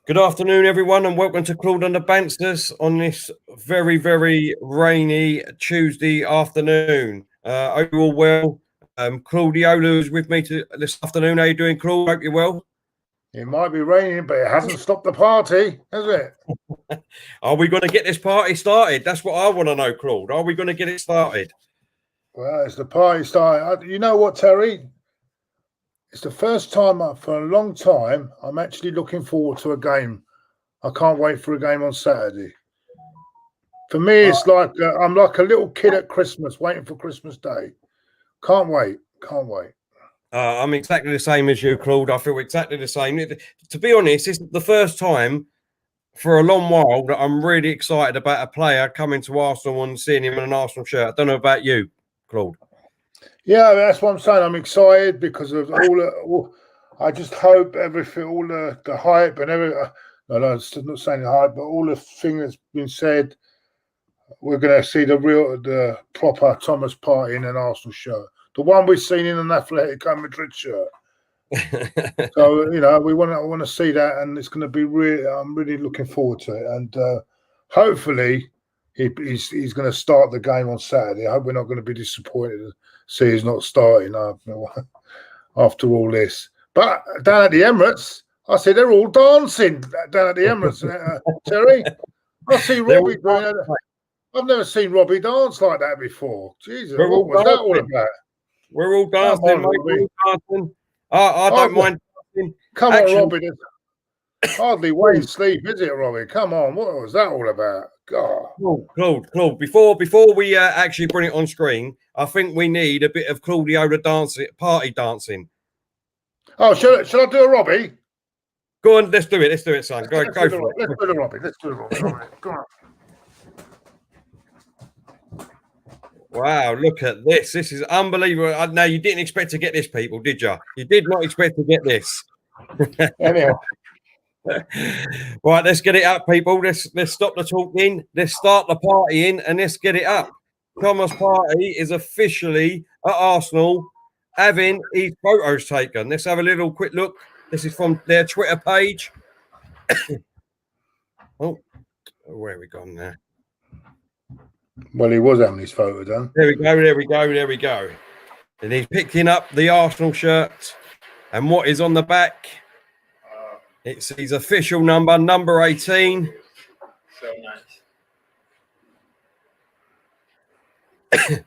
Good afternoon, everyone, and welcome to Claude and the Banstas on this very, very rainy Tuesday afternoon. Hope you're all well. Claudio is with me this afternoon. How you doing, Claude? Hope you're well. It might be raining, but it hasn't stopped the party, has it? Are we going to get this party started? That's what I want to know, Claude. Are we going to get it started? Well, it's the party started. You know what, Terry? It's the first time for a long time I'm actually looking forward to a game. I can't wait for a game on Saturday. For me, it's like I'm like a little kid at Christmas waiting for Christmas Day. Can't wait. Can't wait. I'm exactly the same as you, Claude. I feel exactly the same. To be honest, it's the first time for a long while that I'm really excited about a player coming to Arsenal and seeing him in an Arsenal shirt. I don't know about you, Claude. Yeah, that's what I'm saying. I'm excited because of I just hope everything, all the hype and everything. No, I'm not saying the hype, but all the thing that's been said, we're going to see the proper Thomas Partey in an Arsenal shirt. The one we've seen in an Atletico Madrid shirt. So, we want to see that, and it's going to be really. I'm really looking forward to it, and hopefully he's going to start the game on Saturday. I hope we're not going to be disappointed to see he's not starting after all this. But down at the Emirates, I see they're all dancing down at the Emirates. Terry, I see Robbie doing it. I've never seen Robbie dance like that before. Jesus, what was that all about? We're all dancing, mate. We're all dancing. I don't mind dancing. Come on, Robbie. Hardly Wayne sleep, is it, Robbie? Come on, what was that all about? God. Claude. Before we actually bring it on screen, I think we need a bit of Claudio party dancing. Oh, should I do a Robbie? Go on, let's do it, son. Go for it. Let's do the Robbie. Go on. Wow, look at this. This is unbelievable. No, you didn't expect to get this, people, did you? You did not expect to get this. Anyhow. Right, let's get it up, people. Let's stop the talking. Let's start the partying and let's get it up. Thomas Partey is officially at Arsenal having his photos taken. Let's have a little quick look. This is from their Twitter page. Oh, where are we gone now? Well, he was having his photo done. There we go. And he's picking up the Arsenal shirt. And what is on the back? It's his official number 18. So nice.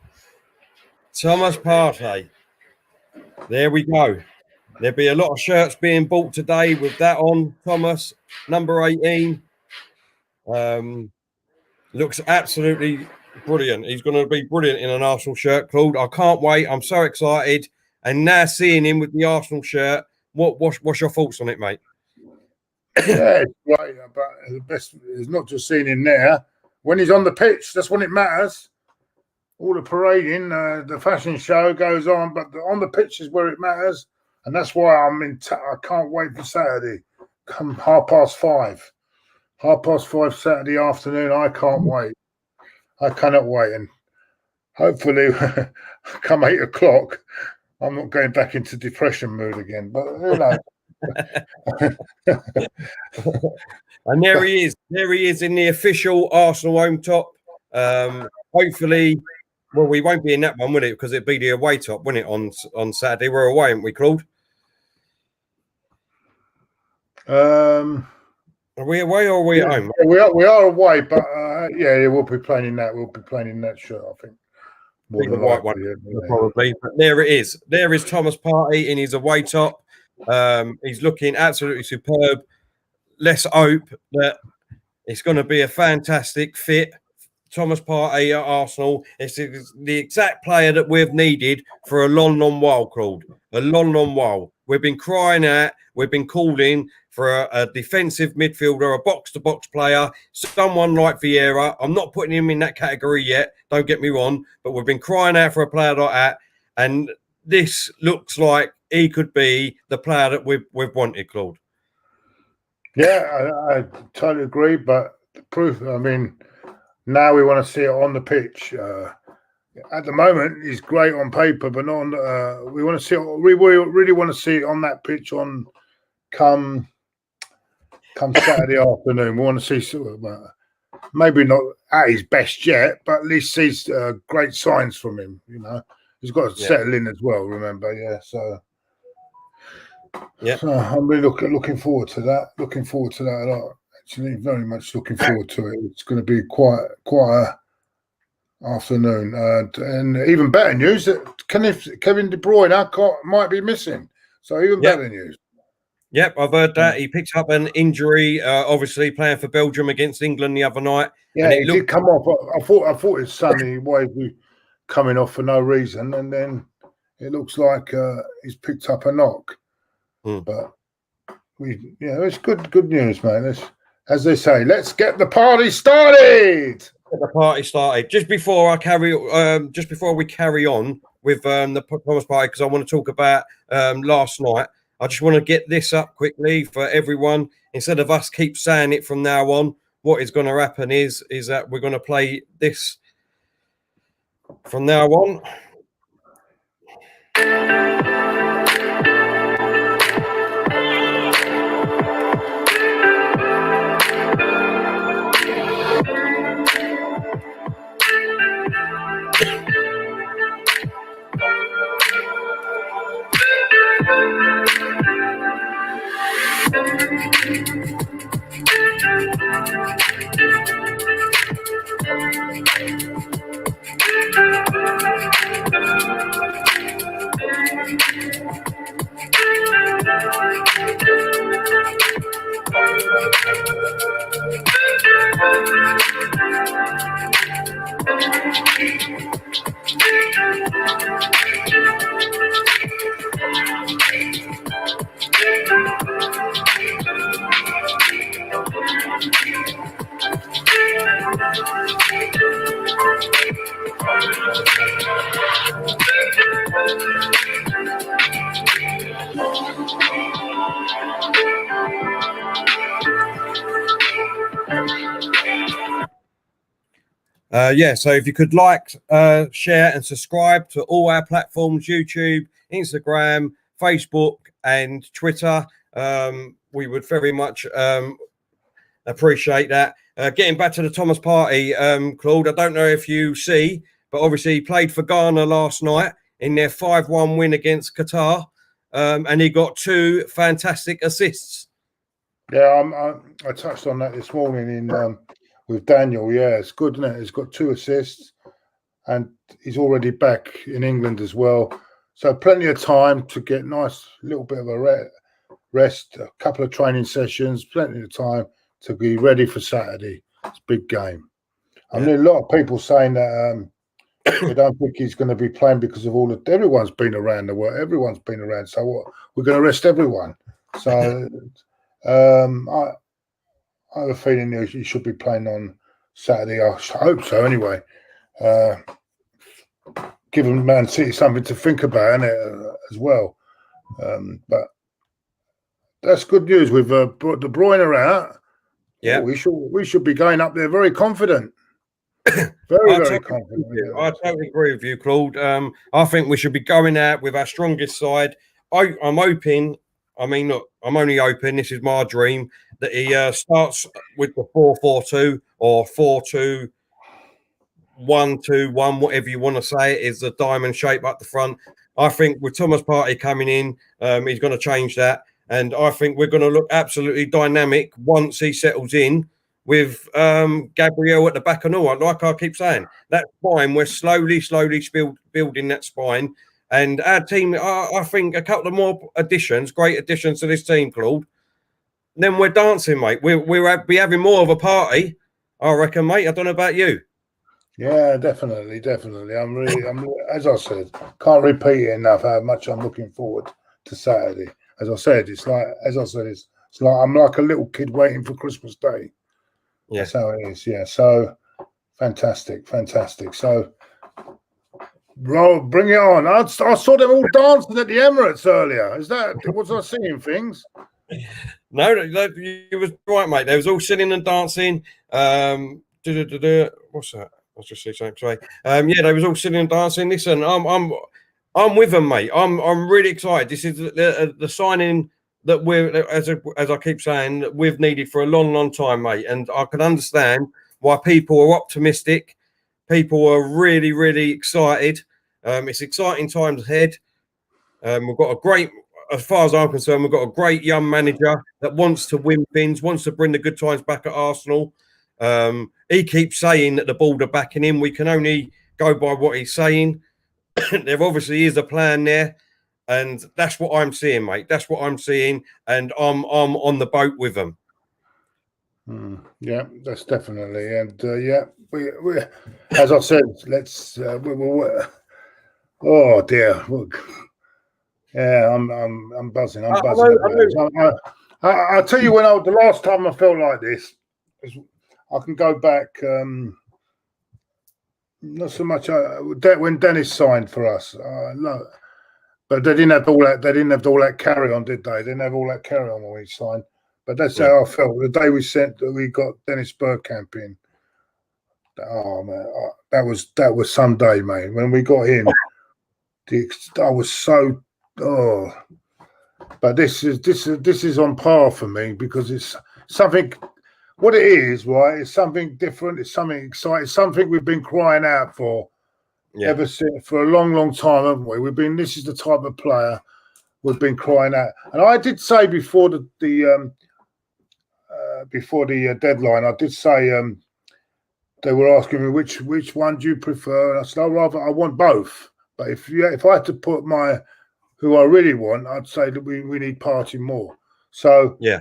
Thomas Partey. There we go. There'll be a lot of shirts being bought today with that on. Thomas, number 18. Looks absolutely brilliant. He's going to be brilliant in an Arsenal shirt, Claude. I can't wait. I'm so excited. And now seeing him with the Arsenal shirt, what's your thoughts on it, mate? Yeah, it's great. But the best is not just seeing him there. When he's on the pitch, that's when it matters. All the parading, the fashion show goes on, but on the pitch is where it matters. And that's why I can't wait for Saturday. Come 5:30. 5:30 Saturday afternoon. I can't wait. I cannot wait. And hopefully, come 8 o'clock, I'm not going back into depression mood again. But who knows? And there he is. There he is in the official Arsenal home top. Hopefully, well, we won't be in that one, will it? Because it'd be the away top, wouldn't it? On Saturday, we're away, aren't we, Claude? Are we away or are we at home? We are away, but we'll be playing in that. We'll be playing in that shirt, I think. The white one, probably. But there it is. There is Thomas Partey in his away top. He's looking absolutely superb. Let's hope that it's going to be a fantastic fit. Thomas Partey at Arsenal. It's the exact player that we've needed for a long while, Claude. A long while. We've been crying out. We've been calling for a defensive midfielder, a box-to-box player, someone like Vieira. I'm not putting him in that category yet. Don't get me wrong. But we've been crying out for a player like that. And this looks like he could be the player that we've wanted, Claude. Yeah, I totally agree. But the proof, now we want to see it on the pitch. At the moment, he's great on paper, but not on. We want to see. We really want to see it on that pitch. On come come Saturday afternoon. We want to see maybe not at his best yet, but at least sees great signs from him. You know, he's got to settle in as well. Remember, So I'm really looking forward to that. Looking forward to that a lot. Actually, very much looking forward to it. It's going to be quite a afternoon, and even better news that Kevin De Bruyne might be missing. So even better news. Yep, I've heard that. He picked up an injury, obviously playing for Belgium against England the other night. Yeah, and it did come off. I thought it's Sunday why he coming off for no reason, and then it looks like he's picked up a knock. But it's good news, man. As they say, let's get the party started. Get the party started. Just before we carry on with the Thomas Partey, because I want to talk about last night. I just want to get this up quickly for everyone. Instead of us keep saying it from now on, what is going to happen is that we're going to play this from now on. So if you could like, share and subscribe to all our platforms, YouTube, Instagram, Facebook and Twitter, we would very much appreciate that. Getting back to the Thomas Partey, Claude, I don't know if you see, but obviously he played for Ghana last night in their 5-1 win against Qatar, and he got 2 fantastic assists. Yeah, I touched on that this morning with Daniel. Yeah, it's good, isn't it? He's got 2 assists, and he's already back in England as well. So plenty of time to get nice little bit of a rest, a couple of training sessions, plenty of time to be ready for Saturday. It's a big game. I mean, a lot of people saying that they don't think he's going to be playing because of everyone's been around the world. Everyone's been around. So what? We're going to rest everyone. So I have a feeling he should be playing on Saturday. I hope so, anyway. Giving Man City something to think about, innit, as well. But that's good news. With De Bruyne out, we should be going up there very confident. Very confident. I totally agree with you, Claude. I think we should be going out with our strongest side. I'm hoping. I mean, look, I'm only hoping, this is my dream, that he starts with the 4-4-2 or 4-2-1-2-1, whatever you want to say. It is a diamond shape up the front. I think with Thomas Partey coming in, he's going to change that. And I think we're going to look absolutely dynamic once he settles in with Gabriel at the back and all. Like I keep saying, that spine, we're slowly building that spine. And our team, I think a couple of more great additions to this team, Claude. Then we're dancing, mate. We'll be having more of a party, I reckon, mate. I don't know about you. Yeah, definitely. I'm as I said, can't repeat it enough how much I'm looking forward to Saturday. As I said, it's like I'm like a little kid waiting for Christmas Day. Yeah. That's how it is. Yeah. So fantastic. So. Bro, bring it on. I saw them all dancing at the Emirates earlier. Was I seeing things? No, you was right, mate. They was all singing and dancing. What's that? I'll just say something. Sorry. They was all singing and dancing. Listen, I'm with them, mate. I'm really excited. This is the signing that as I keep saying, that we've needed for a long time, mate. And I can understand why people are optimistic. People are really excited. It's exciting times ahead. We've got a great, as far as I'm concerned, we've got a great young manager that wants to win things, wants to bring the good times back at Arsenal. He keeps saying that the board are backing him. We can only go by what he's saying. There obviously is a plan there, and that's what I'm seeing, mate. That's what I'm seeing, and I'm on the boat with them. Yeah, that's definitely, and yeah, we as I said, let's. Oh dear, yeah, I'm buzzing. I'm buzzing. I'll tell you the last time I felt like this, I can go back. Not so much when Dennis signed for us. No, but they didn't have all that. They didn't have all that carry on, did they? They didn't have all that carry on when he signed. But that's how I felt the day we got Dennis Bergkamp in. Oh man, that was some day, mate. When we got him, I was so But this is on par for me because it's something. What it is, right? It's something different. It's something exciting. It's something we've been crying out for ever since for a long time, haven't we? This is the type of player we've been crying out. And I did say before the deadline, I did say they were asking me which one do you prefer, and I said I want both. But if I had to put who I really want, I'd say that we need Partey more. So yeah.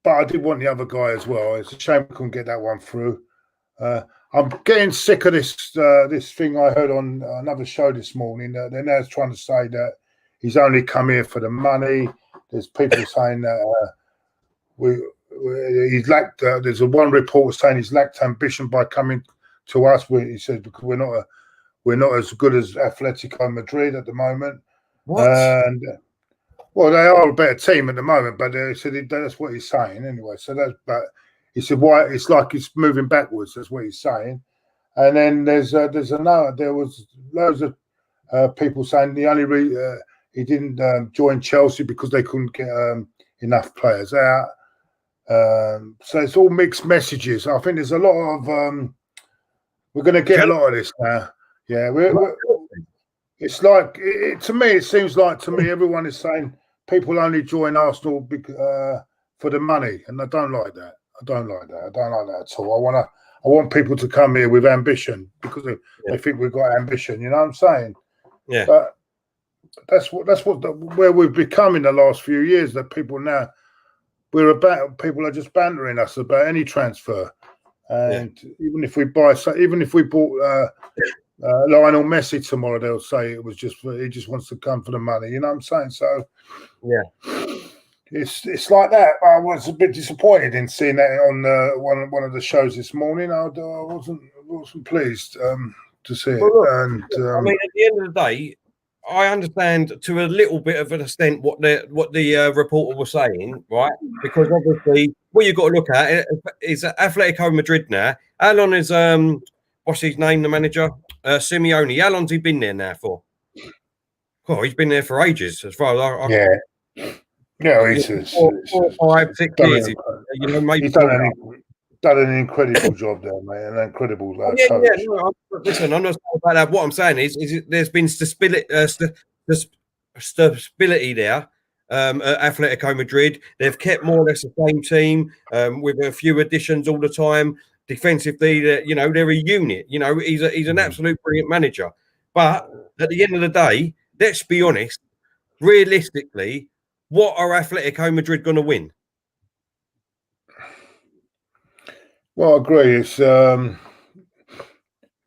But I did want the other guy as well. It's a shame we couldn't get that one through. I'm getting sick of this thing I heard on another show this morning. They're now trying to say that he's only come here for the money. There's people saying that he's lacked. There's one report saying he's lacked ambition by coming to us. He said because we're not as good as Atletico Madrid at the moment. What? And well, they are a better team at the moment, but they said that's what he's saying anyway. So but he said why it's like he's moving backwards. That's what he's saying. And then there was loads of people saying the only reason he didn't join Chelsea because they couldn't get enough players out. So it's all mixed messages. I think there's a lot of we're going to get a lot of this now. Yeah, it's like to me. It seems like to me everyone is saying people only join Arsenal for the money, and I don't like that. I don't like that at all. I want people to come here with ambition because they think we've got ambition. You know what I'm saying? Yeah. But where we've become in the last few years. That people now people are just bantering us about any transfer, and even if we bought Lionel Messi tomorrow, they'll say it was just he just wants to come for the money. You know what I'm saying? So yeah, it's like that. I was a bit disappointed in seeing that on one of the shows this morning. I wasn't pleased to see it. Well, look, and I mean, at the end of the day, I understand to a little bit of an extent what the reporter was saying, right? Because obviously, what you've got to look at is Atletico Madrid now. How long is what's his name, the manager? Simeone. How long's he been there now for? Oh, he's been there for ages, as far as he's 4, 5, 6 years. You know, maybe he's done an incredible job there, mate. An incredible coach. No, listen, I'm not saying about that. What I'm saying is there's been stability there. At Atletico Madrid, they've kept more or less the same team with a few additions all the time. Defensively, they're a unit. You know, he's an absolute brilliant manager. But at the end of the day, let's be honest. Realistically, what are Atletico Madrid going to win? Well, I agree. It's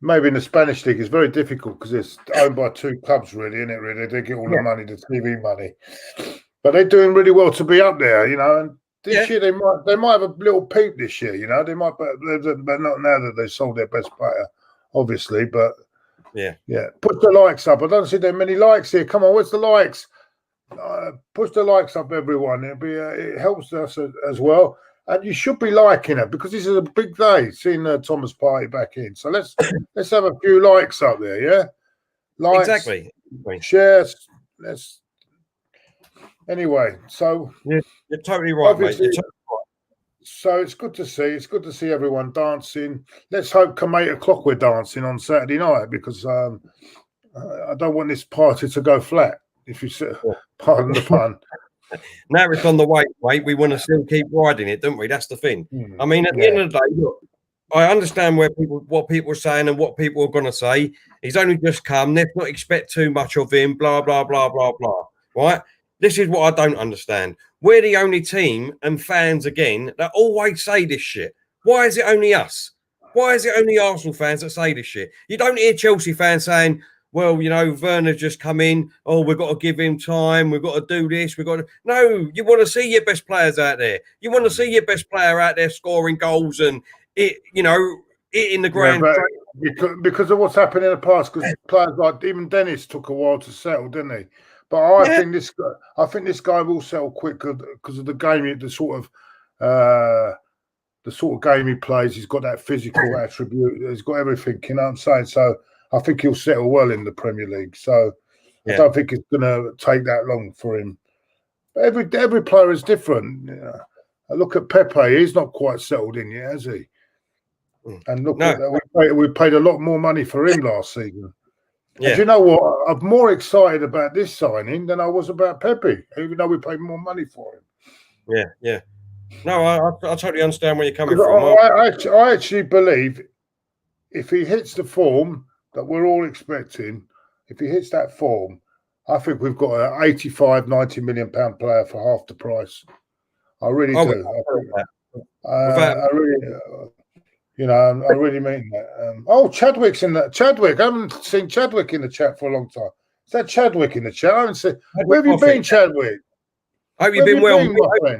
maybe in the Spanish league, it's very difficult because it's owned by two clubs, really, isn't it? Really, they get all the money, the TV money. But they're doing really well to be up there, you know. And this year they might have a little peak this year, you know. They might, but not now that they sold their best player, obviously. But yeah, put the likes up. I don't see there many likes here. Come on, where's the likes? Push the likes up, everyone. It helps us as well. And you should be liking it because this is a big day, seeing Thomas Partey back in. So let's have a few likes up there, yeah? Likes, exactly. Shares. Anyway, so you're totally right, mate. obviously, You're totally right. so it's good to see. It's good to see everyone dancing. Let's hope come 8 o'clock we're dancing on Saturday night, because I don't want this party to go flat. If you pardon the pun. Now it's on the way, mate. We want to still keep riding it, don't we? That's the thing. I mean, at the end of the day, look, I understand what people are saying and what people are going to say. He's only just come. Let's not expect too much of him. Blah blah blah blah blah. Right? This is what I don't understand. We're the only team and fans again that always say this shit. Why is it only us? Why is it only Arsenal fans that say this shit? You don't hear Chelsea fans saying, well, you know, Werner's just come in. Oh, we've got to give him time. We've got to do this. We've got to... No, you want to see your best players out there. You want to see your best player out there scoring goals and hitting the ground. Because of what's happened in the past, because players like even Dennis took a while to settle, didn't he? But I think this guy will settle quick because of the game, the sort of game he plays. He's got that physical attribute. He's got everything. You know what I'm saying? So I think he'll settle well in the Premier League. So I don't think it's going to take that long for him. But every player is different. You know? I look at Pepe. He's not quite settled in yet, has he? And look, we paid a lot more money for him last season. Yeah. And do you know what? I'm more excited about this signing than I was about Pepe, even though we paid more money for him. Yeah. No, I totally understand where you're coming from. I actually believe if he hits the form that we're all expecting, if he hits that form, I think we've got an 85, 90 million pound player for half the price. I really do. I really mean that. Chadwick's in that. Chadwick, I haven't seen Chadwick in the chat for a long time. Is that Chadwick in the chat? I haven't seen. Where have you been, Chadwick? Hope you've been well, mate.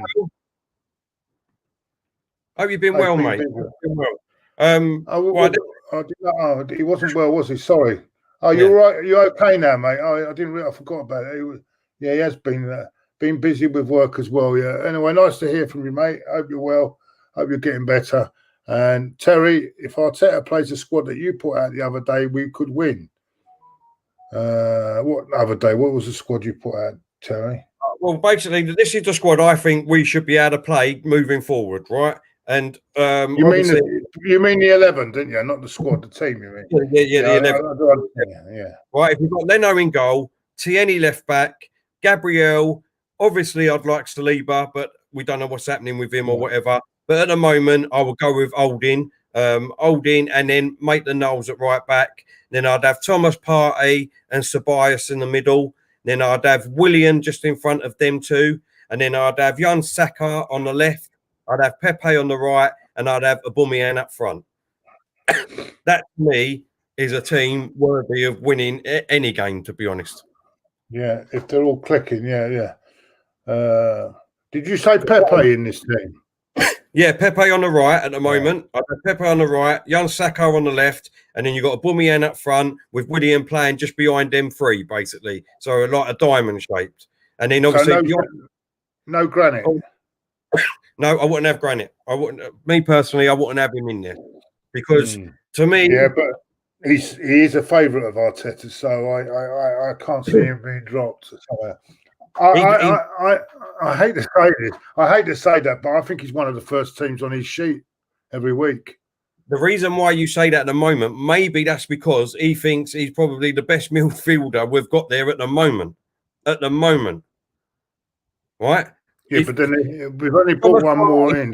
Hope you've been well, mate. He wasn't well, was he? Sorry. Oh, you're right. You're okay now, mate. I forgot about it. He has been busy with work as well. Yeah. Anyway, nice to hear from you, mate. Hope you're well. Hope you're getting better. And Terry, if Arteta plays the squad that you put out the other day, we could win. What other day? What was the squad you put out, Terry? Well, basically, this is the squad I think we should be able to play moving forward, right? And you mean the 11, didn't you? Not the squad, the team. You mean? Yeah, the 11. Yeah. Right. If you've got Leno in goal, Tierney left back, Gabriel. Obviously, I'd like Saliba, but we don't know what's happening with him or whatever. But at the moment, I will go with Olding, and then make the Knowles at right back. Then I'd have Thomas Partey and Ceballos in the middle. Then I'd have Willian just in front of them two. And then I'd have Jan Saka on the left. I'd have Pepe on the right. And I'd have Aubameyang up front. That, to me, is a team worthy of winning any game, to be honest. Yeah, if they're all clicking, yeah. Did you say Pepe in this team? Yeah, Pepe on the right at the moment. I've got Pepe on the right, Jan Saka on the left, and then you've got Aubameyang up front with William playing just behind them three, basically. So like a diamond shaped. And then obviously no Granite. No, I wouldn't have Granite. I wouldn't. Me personally, I wouldn't have him in there because to me, but he is a favourite of Arteta, so I can't see him being dropped somewhere. I hate to say this. I hate to say that, but I think he's one of the first teams on his sheet every week. The reason why you say that at the moment, maybe that's because he thinks he's probably the best midfielder we've got there at the moment. At the moment. Right? Yeah, but then we've only put one more in.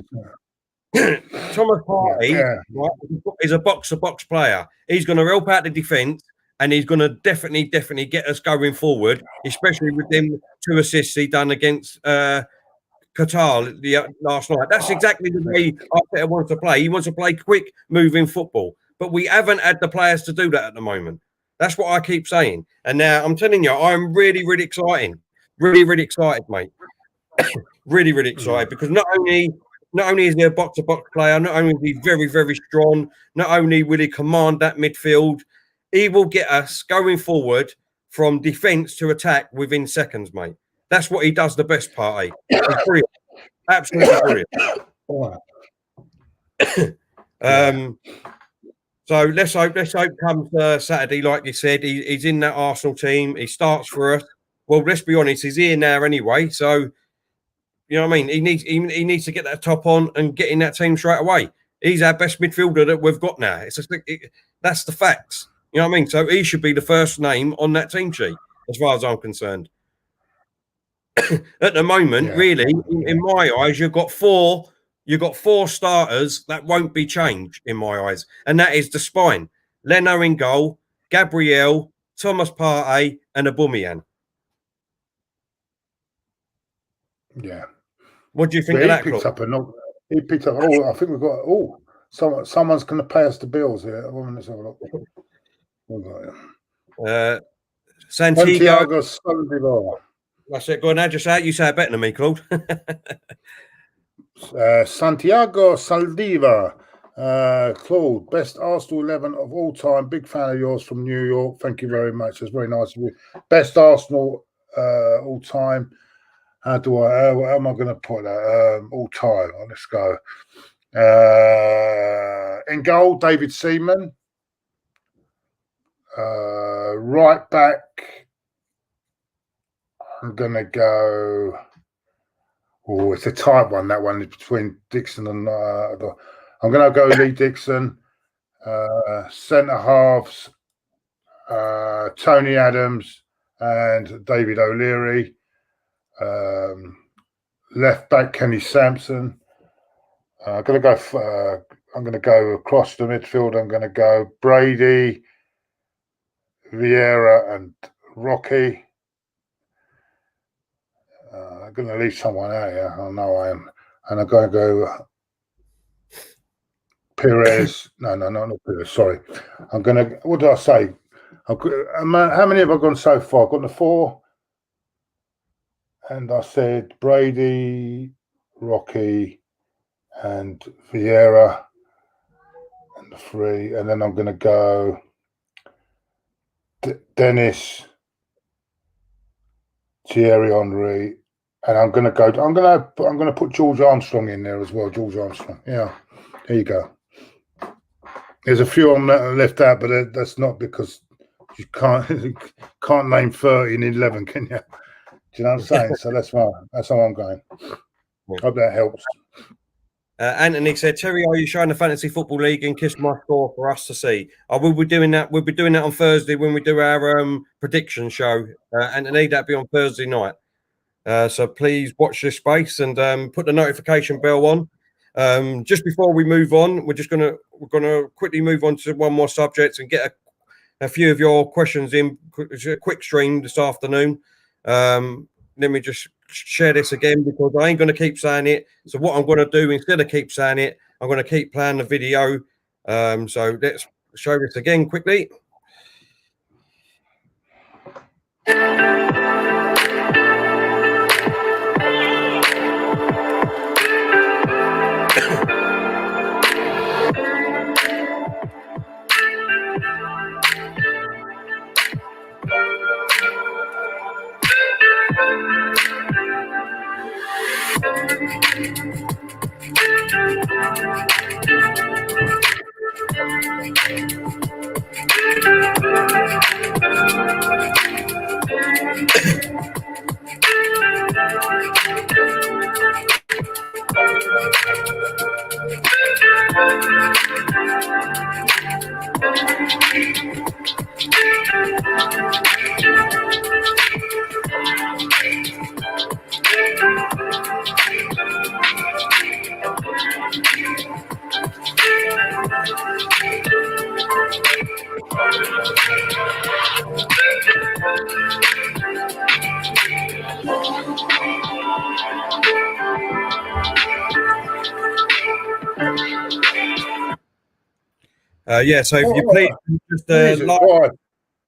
Thomas Partey is a box-to-box player. He's going to help out the defence. And he's going to definitely get us going forward, especially with them 2 assists he done against Qatar last night. That's exactly the way Arteta wants to play. He wants to play quick, moving football. But we haven't had the players to do that at the moment. That's what I keep saying. And now I'm telling you, I'm really, really excited. Really, really excited, mate. Really, really excited because not only is he a box-to-box player, not only is he very, very strong, not only will he command that midfield, he will get us going forward from defence to attack within seconds, mate. That's what he does the best, Partey. He's brilliant. Absolutely brilliant. So let's hope comes Saturday, like you said, he's in that Arsenal team. He starts for us. Well, let's be honest, he's here now anyway. So, you know what I mean? He needs to get that top on and get in that team straight away. He's our best midfielder that we've got now. That's the facts. You know what I mean? So he should be the first name on that team sheet, as far as I'm concerned. At the moment, really, in my eyes, you've got four starters that won't be changed in my eyes, and that is the spine: Leno in goal, Gabriel, Thomas Partey, and Aubameyang. Yeah. What do you think of that, Claude? He picked up. Oh, I think we've got. Oh, someone's going to pay us the bills here. Let's have a look. Santiago Saldívar. That's it. Go on, just say it. You say it better than me, Claude. Santiago Saldívar. Claude, best Arsenal 11 of all time. Big fan of yours from New York. Thank you very much. That's very nice of you. Best Arsenal all time. How am I going to put that? All time. Let's go. In goal, David Seaman. Right back, I'm going to go. Oh, it's a tight one. That one is between Dixon and. I'm going to go Lee Dixon. Centre halves, Tony Adams and David O'Leary. Left back, Kenny Sampson. I'm going to go across the midfield. I'm going to go Brady, Vieira, and Rocky. I'm going to leave someone out here. I know I am. And I'm going to go Perez. No, not Perez. Sorry. I'm going to. What did I say? How many have I gone so far? I've gone to 4. And I said Brady, Rocky, and Vieira, and the 3. And then I'm going to go Dennis, Thierry Henry, and I'm going to put George Armstrong in there as well. George Armstrong. Yeah, there you go. There's a few on that left out, but that's not because you can't name 30 in 11, can you? Do you know what I'm saying? So that's how I'm going. Hope that helps. Anthony said, Terry, are you showing the Fantasy Football League and kiss my score for us to see? We'll be doing that. We'll be doing that on Thursday when we do our prediction show. Anthony, that'll be on Thursday night. So please watch this space and put the notification bell on. Just before we move on, we're gonna quickly move on to one more subject and get a few of your questions in. A quick stream this afternoon. Let me just share this again because I ain't going to keep saying it. So what I'm going to do instead of keep saying it, I'm going to keep playing the video. So let's show this again quickly. So if you please just like.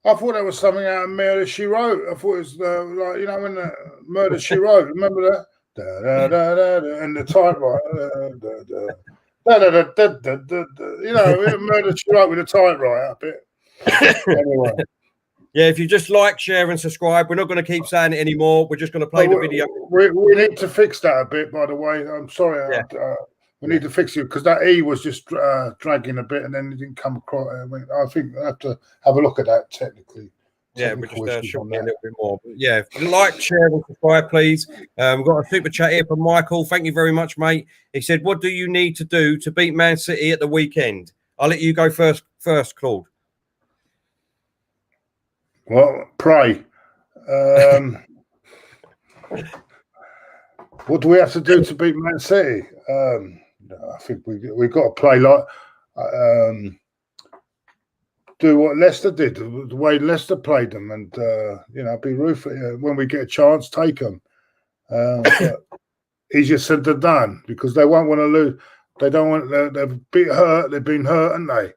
I thought that was something out of Murder, She Wrote. I thought it was like, you know, when the Murder, She Wrote. Remember that? Da, da, da, da, da, and the typewriter. You know, Murder, She Wrote with a typewriter up it. Anyway. Yeah, if you just like, share, and subscribe, we're not going to keep saying it anymore. We're just going to play the video. We need to fix that a bit, by the way. I'm sorry. Yeah. We need to fix it because that E was just dragging a bit and then it didn't come across. I think I have to have a look at that technically. Yeah, we're just shortly a little bit more. But yeah, like, share, and subscribe, please. We've got a super chat here from Michael. Thank you very much, mate. He said, "What do you need to do to beat Man City at the weekend?" I'll let you go first, Claude. Well, pray. What do we have to do to beat Man City? I think we've got to play like do what Leicester did, the way Leicester played them, and be ruthless when we get a chance, take them. But easier said than done, because they won't want to lose. They don't want. They've been hurt. They've been hurt, haven't they?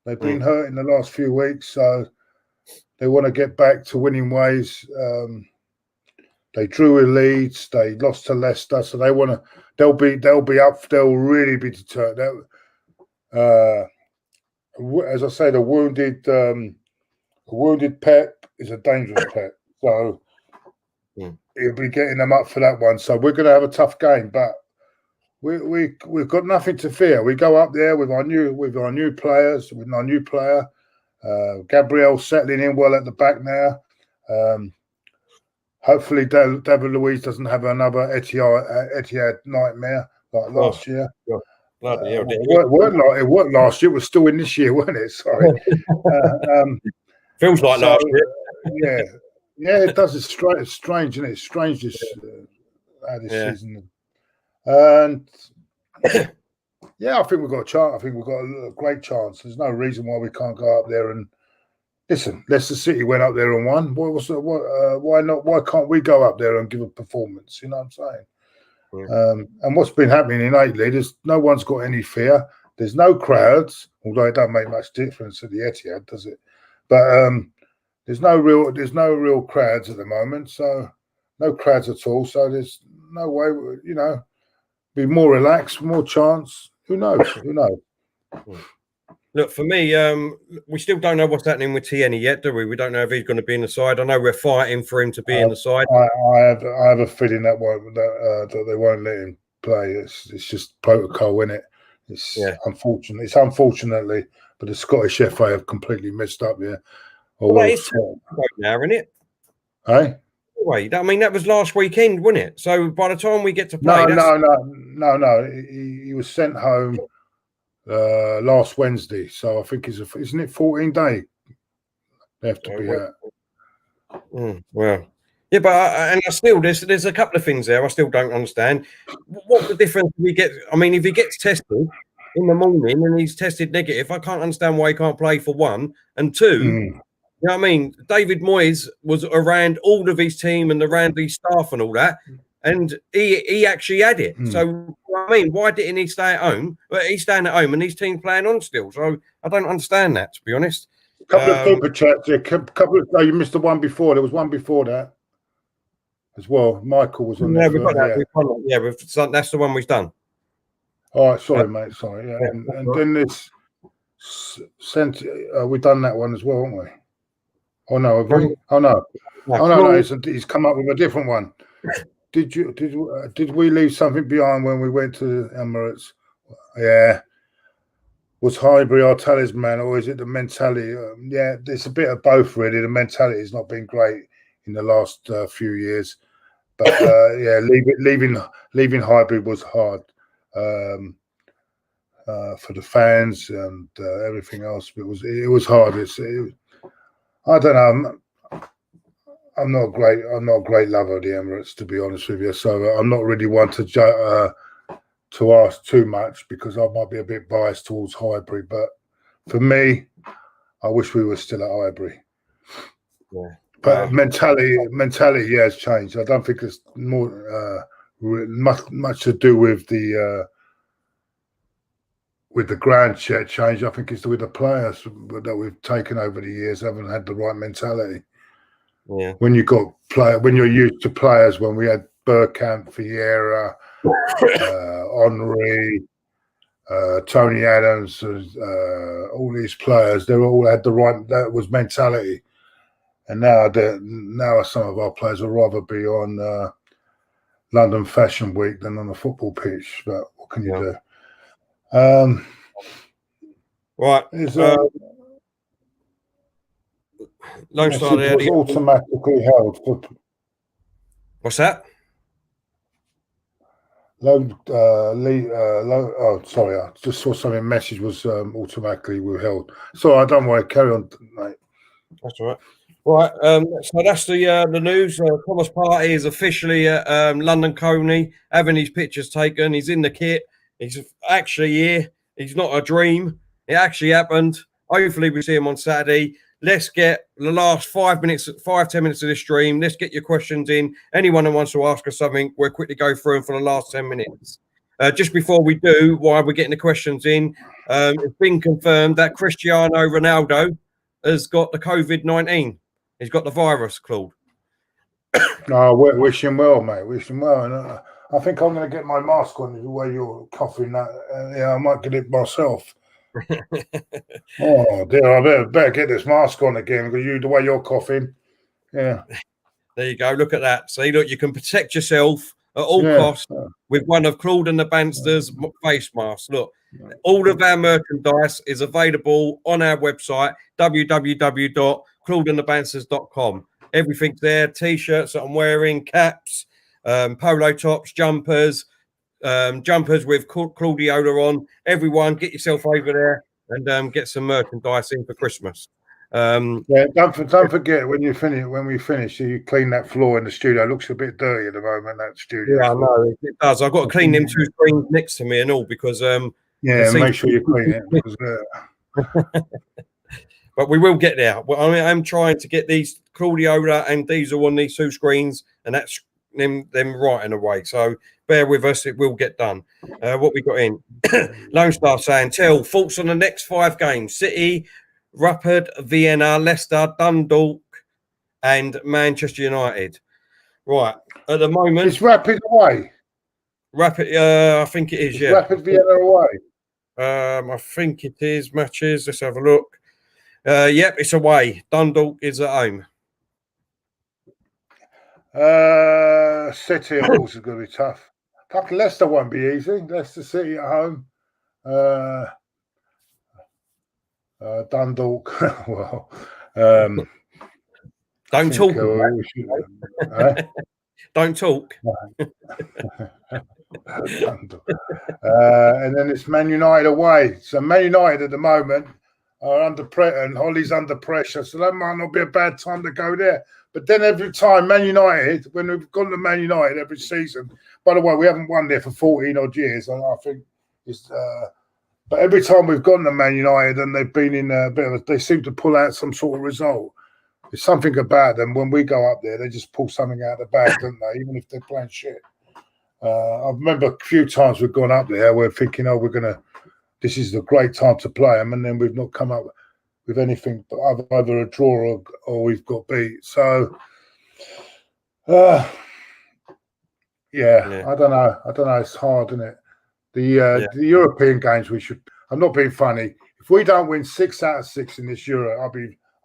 They've been hurt in the last few weeks, so they want to get back to winning ways. They drew with Leeds. They lost to Leicester, so they want to. They'll be up. They'll really be determined. As I say, the wounded Pep is a dangerous Pep, so he'll be getting them up for that one. So we're going to have a tough game, but we've got nothing to fear. We go up there with our new players, with our new player, Gabriel settling in well at the back now. Hopefully, David Luiz doesn't have another Etihad nightmare like last year. Bloody hell, it worked last year. It was still in this year, wasn't it? Sorry. Feels like last year. Yeah, it does. It's strange, isn't it? It's strange this season. And yeah, I think we've got a chance. I think we've got a great chance. There's no reason why we can't go up there and listen. Leicester City went up there and won. Why not? Why can't we go up there and give a performance? You know what I'm saying? And what's been happening in Italy, no one's got any fear. There's no crowds, although it don't make much difference at the Etihad, does it? But there's no real crowds at the moment, so no crowds at all. So there's no way, be more relaxed, more chance. Who knows? Who knows? Look, for me, we still don't know what's happening with Tierney yet, do we? We don't know if he's going to be in the side. I know we're fighting for him to be in the side. I have a feeling that they won't let him play. It's just protocol, isn't it? It's unfortunate. It's unfortunately, but the Scottish FA have completely messed up here. It's now, isn't it? Hey? Wait, I mean, that was last weekend, wasn't it? So by the time we get to play, no. He was sent home last Wednesday, so I think isn't it 14-day? They have to be out. Well, yeah, but I still there's a couple of things there I still don't understand. What's the difference if we get? I mean, if he gets tested in the morning and he's tested negative, I can't understand why he can't play for one and two. You know what I mean? David Moyes was around all of his team and around his staff and all that, and he actually had it. So, I mean, why didn't he stay at home? Well, he's staying at home and his team's playing on still. So, I don't understand that, to be honest. A couple of super chats. You missed the one before. There was one before that as well. Michael was on there. We've got that. That's the one we've done. All right, sorry, mate. Sorry. Yeah. And then this we've done that one as well, haven't we? Oh no, have we? Oh no. He's come up with a different one. Did we leave something behind when we went to the Emirates? Yeah. Was Highbury our talisman, or is it the mentality? Yeah, it's a bit of both, really. The mentality has not been great in the last few years, but yeah, leaving Highbury was hard for the fans and everything else. It was hard. I don't know. I'm not a great lover of the Emirates, to be honest with you. So I'm not really one to ask too much, because I might be a bit biased towards Highbury. But for me, I wish we were still at Highbury. Yeah. But mentality has changed. I don't think it's more much to do with the ground share change. I think it's with the players that we've taken over the years haven't had the right mentality. Yeah. When you're used to players, when we had Bergkamp, Vieira, Henry, Tony Adams, all these players, they all had the right. That was mentality. And now some of our players would rather be on London Fashion Week than on the football pitch. But what can you do? Right. Lone Star there. Was automatically held for. What's that? Sorry, I just saw something. Message was automatically withheld. So I don't worry. Carry on, mate. That's all right. Right, so that's the news. Thomas Partey is officially at London Colney, having his pictures taken. He's in the kit. He's actually here. He's not a dream. It actually happened. Hopefully we see him on Saturday. Let's get the last 10 minutes of this stream. Let's get your questions in. Anyone who wants to ask us something, we'll quickly go through them for the last 10 minutes. Just before we do, while we're getting the questions in, it's been confirmed that Cristiano Ronaldo has got the COVID-19. He's got the virus, Claude. Wish him well, mate. Wish him well. And I think I'm going to get my mask on the way you're coughing. That I might get it myself. Oh dear! I better get this mask on again because the way you're coughing. Yeah. There you go. Look at that. See, look, you can protect yourself at all costs with one of Claude and the Banstas face masks. Look, all of our merchandise is available on our website, www.claudeandthebanstas.com. Everything's there. T-shirts that I'm wearing, caps, polo tops, jumpers with Claudiola on. Everyone, get yourself over there and get some merchandise in for Christmas. Don't forget when we finish, you clean that floor in the studio. It looks a bit dirty at the moment. That studio. Yeah, I know it does. I've got to clean them 2 screens next to me and all because make sure you clean it. Because, but we will get there. Well, I'm trying to get these Claudiola and Diesel on these 2 screens, and that's them right in a way. So bear with us; it will get done. What we got in? Lone Star saying, "Tell thoughts on the next 5 games: City, Rapid, Vienna, Leicester, Dundalk, and Manchester United." Right at the moment, it's Rapid away. Rapid, I think it is. Yeah, Rapid Vienna away. I think it is matches. Let's have a look. Yep, it's away. Dundalk is at home. City, of course, is going to be tough. Fucking Leicester won't be easy. Leicester City at home. Dundalk. Well, don't talk. Don't talk. And then it's Man United away. So Man United at the moment are under pressure, and Holly's under pressure. So that might not be a bad time to go there. But then every time Man United, when we've gone to Man United every season, by the way, we haven't won there for 14 odd years. I think it's. But every time we've gone to Man United and they've been in a bit of they seem to pull out some sort of result. There's something about them. When we go up there, they just pull something out of the bag, don't they? Even if they're playing shit. I remember a few times we've gone up there, we're thinking, this is the great time to play them, and then we've not come up with anything but either a draw or we've got beat. So, I don't know. It's hard, isn't it? The European games I'm not being funny. If we don't win 6 out of 6 in this Euro,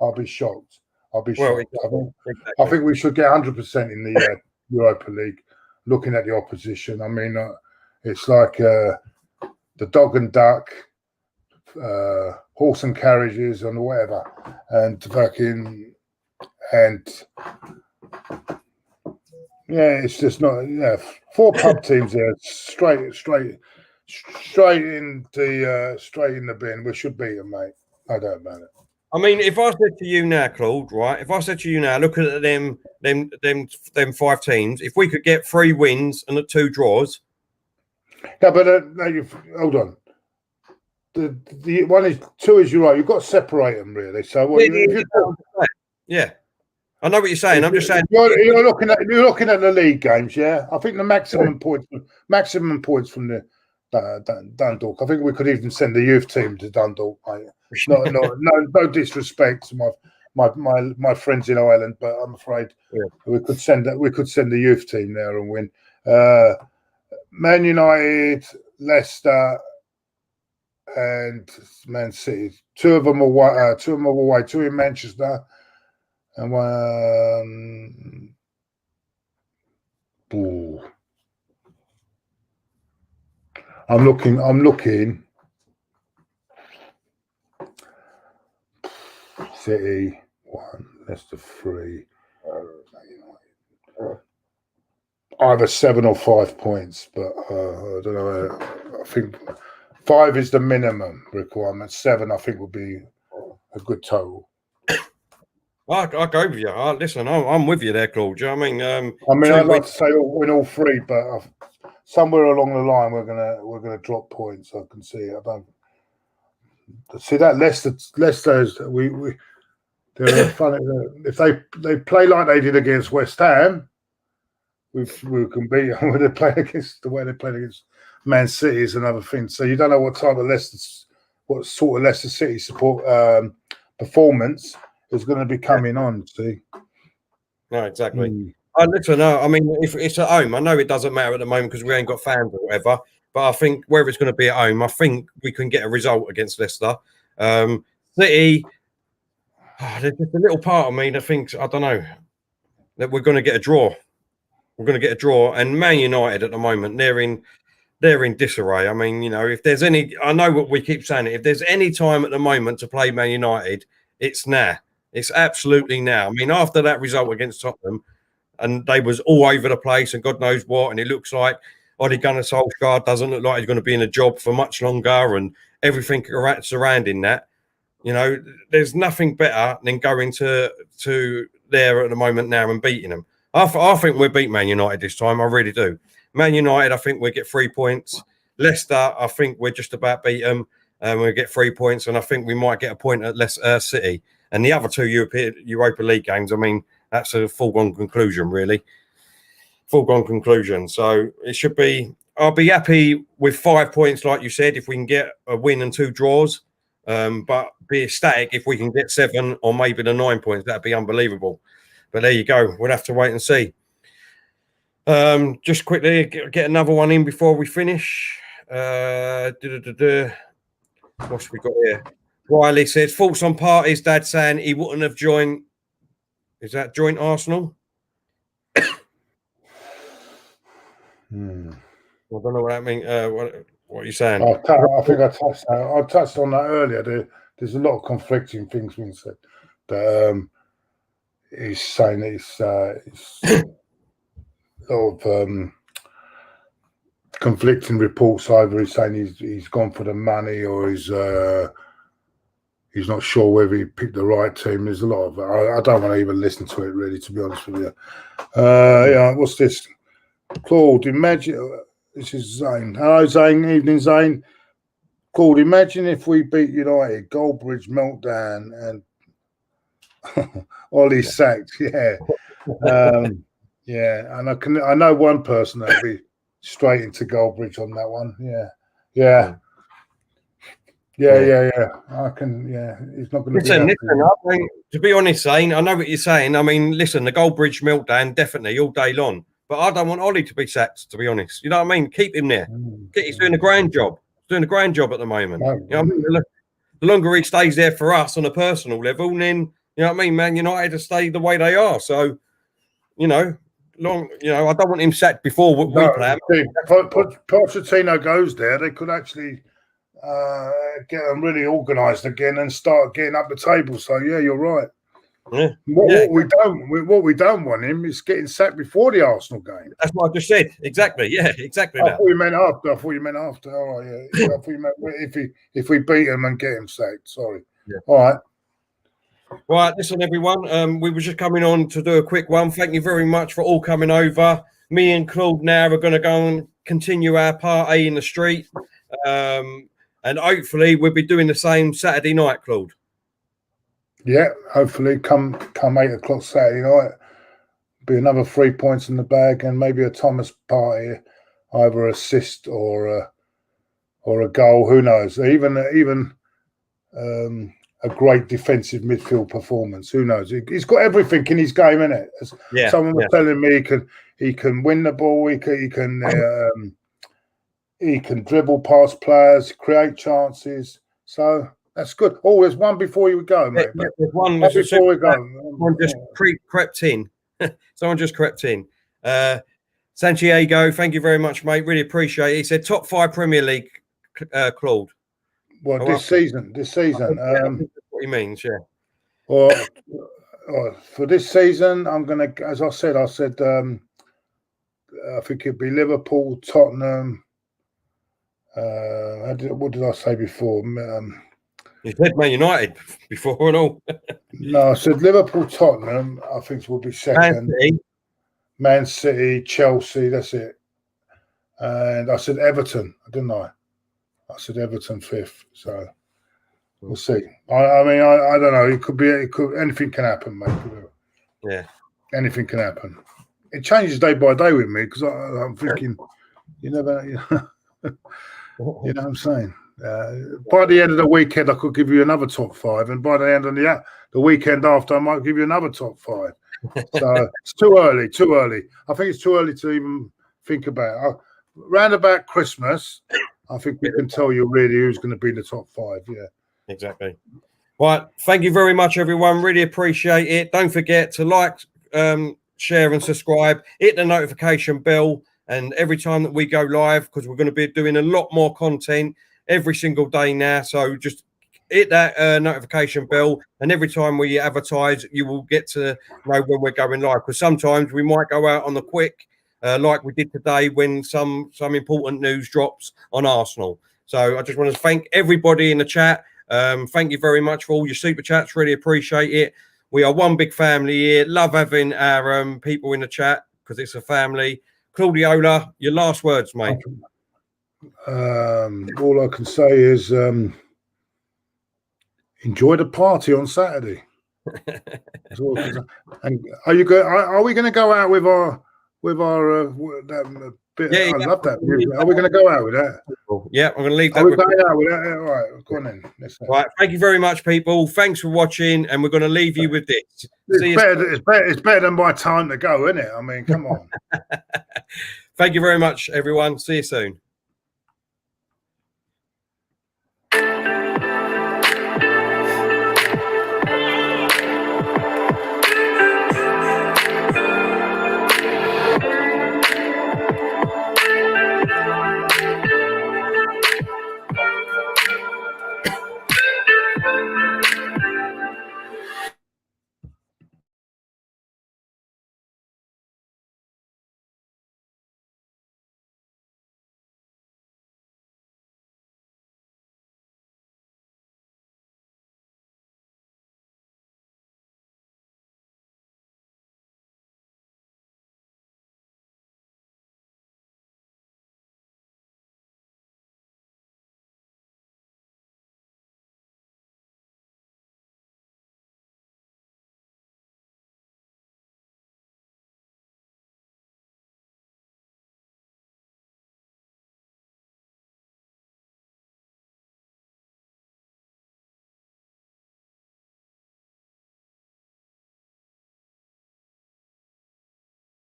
I'll be shocked. I'll be shocked. Exactly. I think we should get 100% in the Europa League. Looking at the opposition, I mean, it's like the dog and duck, horse and carriages, and whatever, and fucking, it's just not. 4 pub teams there, straight in the bin. We should beat them, mate. I don't know it. I mean, if I said to you now, Claude, right? If I said to you now, look at them 5 teams. If we could get 3 wins and 2 draws. Yeah, but hold on. The one is 2 is you're right. You've got to separate them really. So yeah, I know what you're saying. I'm just saying you're looking at the league games. Yeah, I think the maximum points from the Dundalk. I think we could even send the youth team to Dundalk. No disrespect to my friends in Ireland, but I'm afraid we could send the youth team there and win. Man United, Leicester, and Man City. 2 of them away. 2 in Manchester, and 1. I'm looking. City, 1, Leicester 3. Either 7 or 5 points, but I don't know. I think 5 is the minimum requirement. 7, I think, would be a good total. I go with you. Listen, I'm with you there, Claude. Do you know what I mean? I'd like to say win all 3, but somewhere along the line we're gonna drop points. I can see. I don't see that Leicester's. They're funny. If they play like they did against West Ham, we can beat them. When they play against the way they played against Man City is another thing. So you don't know what type of what sort of Leicester City support performance is going to be coming on. See, no, exactly. Listen, I mean, if it's at home, I know it doesn't matter at the moment because we ain't got fans or whatever. But I think whether it's going to be at home, I think we can get a result against Leicester. City, there's just a little part of me that thinks, I don't know, that we're going to get a draw. We're going to get a draw. And Man United at the moment, they're in disarray. I mean, you know, if there's any, I know what we keep saying, if there's any time at the moment to play Man United, it's now. It's absolutely now. I mean, after that result against Tottenham, and they was all over the place and God knows what, and it looks like Ole Gunnar Solskjaer doesn't look like he's going to be in a job for much longer, and everything surrounding that. You know, there's nothing better than going to there at the moment now and beating them. I think we'll beat Man United this time. I really do. Man United, I think we'll get 3 points. Leicester, I think we're just about beat them. We'll get 3 points, and I think we might get a point at Leicester City. And the other 2 Europa League games, I mean, that's a foregone conclusion, really. Foregone conclusion. So it should be, I'll be happy with 5 points, like you said, if we can get a win and 2 draws. But be ecstatic if we can get 7 or maybe the 9 points. That'd be unbelievable. But there you go. We'll have to wait and see. Just quickly get another one in before we finish. What's we got here? Riley says, thoughts on Partey's dad saying he wouldn't have joined. Is that joint Arsenal? I don't know what that means. What are you saying? I think I touched on that earlier. There's a lot of conflicting things being said. He's saying it's a lot of conflicting reports. Either he's saying he's gone for the money, or he's not sure whether he picked the right team. There's a lot of I don't want to even listen to it, really, to be honest with you. Yeah, what's this? Claude, imagine. This is Zane. Hello, Zane. Evening, Zane. Claude, imagine if we beat United, Goldbridge meltdown, and Ollie sacked. Yeah, yeah. And I know one person that'll be straight into Goldbridge on that one. Yeah. I can. Yeah, he's not going to. Listen. I mean, to be honest, Zane, I know what you're saying. I mean, listen, the Goldbridge meltdown definitely all day long. But I don't want Ollie to be sacked, to be honest. You know what I mean? Keep him there. He's doing a grand job. He's doing a grand job at the moment. You know what I mean? The longer he stays there for us on a personal level, then, you know what I mean, Man United to stay the way they are. So, I don't want him sacked before we play him. If Pochettino goes there, they could actually get them really organised again and start getting up the table. So, yeah, you're right. Yeah. What we don't want him is getting sacked before the Arsenal game. That's what I just said. Exactly. Yeah, exactly. I thought you meant after. All right, yeah. I thought you meant if we beat him and get him sacked. Sorry. Yeah. All right. Right, listen, everyone. We were just coming on to do a quick one. Thank you very much for all coming over. Me and Claude now are going to go and continue our party in the street, and hopefully we'll be doing the same Saturday night, Claude. Yeah, hopefully come 8 o'clock Saturday night, be another 3 points in the bag, and maybe a Thomas party, either assist or a goal. Who knows? Even a great defensive midfield performance. Who knows? He's got everything in his game, innit? Yeah, someone was telling me he can win the ball. He can dribble past players, create chances. So. That's good. Oh, there's one before you go, mate. Yeah, there's one before we go. Someone just crept in. Someone just crept in. Santiago, thank you very much, mate. Really appreciate it. He said top 5 Premier League, Claude. Well, this season. That's what he means, yeah. Well, for this season, I'm gonna, as I said, I think it'd be Liverpool, Tottenham. What did I say before? You said Man United before and all. No, I said Liverpool, Tottenham. I think will be second. Man City, Chelsea. That's it. And I said Everton, didn't I? I said Everton fifth. So we'll see. I mean, I don't know. It could anything can happen, mate. Yeah, anything can happen. It changes day by day with me because I'm thinking, you never, you know what I'm saying. By the end of the weekend, I could give you another top five, and by the end of the weekend after, I might give you another top five. So it's too early. Too early. I think it's too early to even think about. Round about Christmas, I think we can tell you really who's going to be in the top five. Yeah, exactly. Right. Thank you very much, everyone. Really appreciate it. Don't forget to like, share, and subscribe. Hit the notification bell, and every time that we go live, because we're going to be doing a lot more content every single day now. So just hit that notification bell, and every time we advertise, you will get to know when we're going live. Because sometimes we might go out on the quick, like we did today when some important news drops on Arsenal. So I just want to thank everybody in the chat. Thank you very much for all your super chats. Really appreciate it. We are one big family here. Love having our people in the chat because it's a family. Claudiola, your last words, mate. All I can say is enjoy the party on Saturday. And are you good? Are we going to go out with our that bit? Yeah, I love that music. Are we going to go out with that? Yeah, I'm going to leave that. Are we going out with that? Yeah, all right, go on then. Right, thank you very much, people. Thanks for watching, and we're going to leave you with this. It's better than my time to go, isn't it? I mean, come on. Thank you very much, everyone. See you soon.